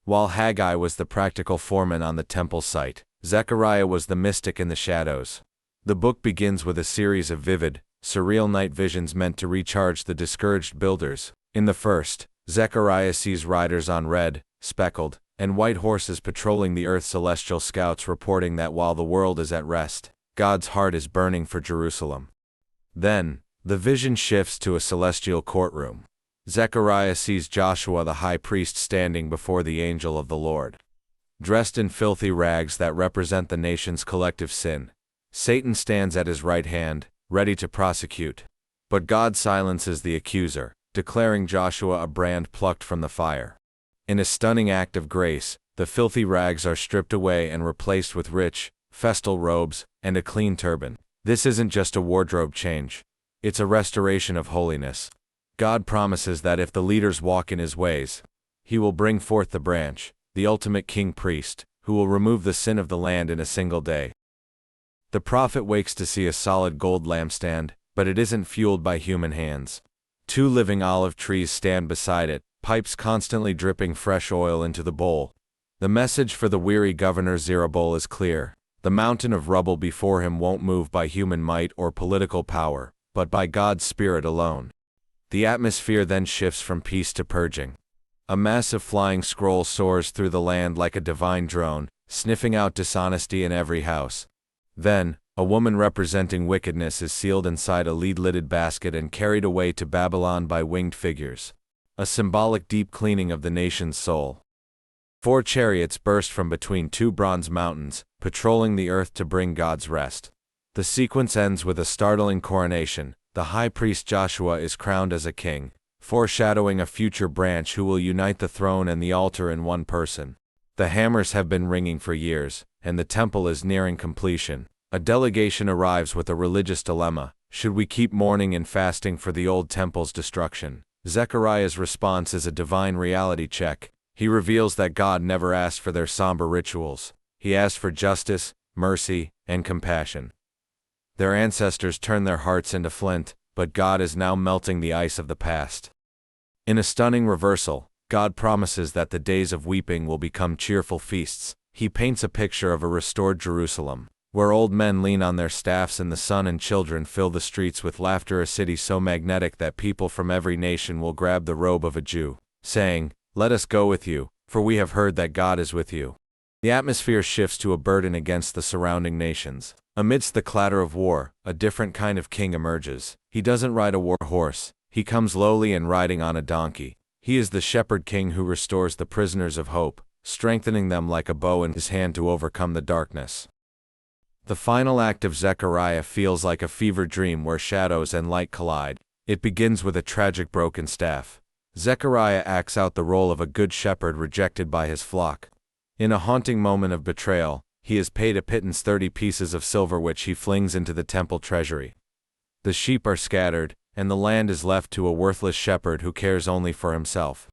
While Haggai was the practical foreman on the temple site, Zechariah was the mystic in the shadows. The book begins with a series of vivid, surreal night visions meant to recharge the discouraged builders. In the first, Zechariah sees riders on red, speckled, and white horses patrolling the earth's celestial scouts, reporting that while the world is at rest, God's heart is burning for Jerusalem. Then, the vision shifts to a celestial courtroom. Zechariah sees Joshua the high priest standing before the angel of the Lord. Dressed in filthy rags that represent the nation's collective sin, Satan stands at his right hand, ready to prosecute. But God silences the accuser, declaring Joshua a brand plucked from the fire. In a stunning act of grace, the filthy rags are stripped away and replaced with rich, festal robes and a clean turban. This isn't just a wardrobe change. It's a restoration of holiness. God promises that if the leaders walk in his ways, he will bring forth the branch, the ultimate king-priest, who will remove the sin of the land in a single day. The prophet wakes to see a solid gold lampstand, but it isn't fueled by human hands. 2 living olive trees stand beside it, pipes constantly dripping fresh oil into the bowl. The message for the weary governor Zerubbabel is clear. The mountain of rubble before him won't move by human might or political power, but by God's Spirit alone. The atmosphere then shifts from peace to purging. A massive flying scroll soars through the land like a divine drone, sniffing out dishonesty in every house. Then, a woman representing wickedness is sealed inside a lead-lidded basket and carried away to Babylon by winged figures. A symbolic deep cleaning of the nation's soul. 4 chariots burst from between 2 bronze mountains, patrolling the earth to bring God's rest. The sequence ends with a startling coronation. The high priest Joshua is crowned as a king, foreshadowing a future branch who will unite the throne and the altar in one person. The hammers have been ringing for years, and the temple is nearing completion. A delegation arrives with a religious dilemma. Should we keep mourning and fasting for the old temple's destruction? Zechariah's response is a divine reality check. He reveals that God never asked for their somber rituals. He asked for justice, mercy, and compassion. Their ancestors turned their hearts into flint, but God is now melting the ice of the past. In a stunning reversal, God promises that the days of weeping will become cheerful feasts. He paints a picture of a restored Jerusalem, where old men lean on their staffs and the son and children fill the streets with laughter, a city so magnetic that people from every nation will grab the robe of a Jew, saying, "Let us go with you, for we have heard that God is with you." The atmosphere shifts to a burden against the surrounding nations. Amidst the clatter of war, a different kind of king emerges. He doesn't ride a war horse. He comes lowly and riding on a donkey. He is the shepherd king who restores the prisoners of hope, strengthening them like a bow in his hand to overcome the darkness. The final act of Zechariah feels like a fever dream where shadows and light collide. It begins with a tragic broken staff. Zechariah acts out the role of a good shepherd rejected by his flock. In a haunting moment of betrayal, he is paid a pittance, 30 pieces of silver, which he flings into the temple treasury. The sheep are scattered, and the land is left to a worthless shepherd who cares only for himself.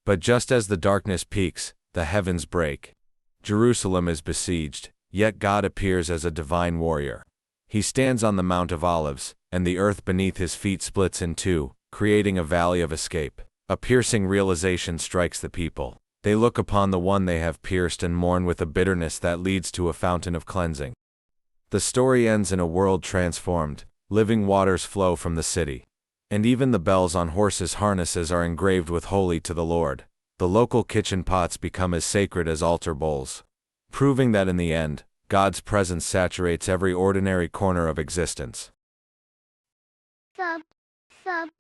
But just as the darkness peaks, the heavens break. Jerusalem is besieged, yet God appears as a divine warrior. He stands on the Mount of Olives, and the earth beneath his feet splits in 2, creating a valley of escape. A piercing realization strikes the people. They look upon the one they have pierced and mourn with a bitterness that leads to a fountain of cleansing. The story ends in a world transformed. Living waters flow from the city. And even the bells on horses' harnesses are engraved with "Holy to the Lord." The local kitchen pots become as sacred as altar bowls, proving that in the end, God's presence saturates every ordinary corner of existence. Subscribe.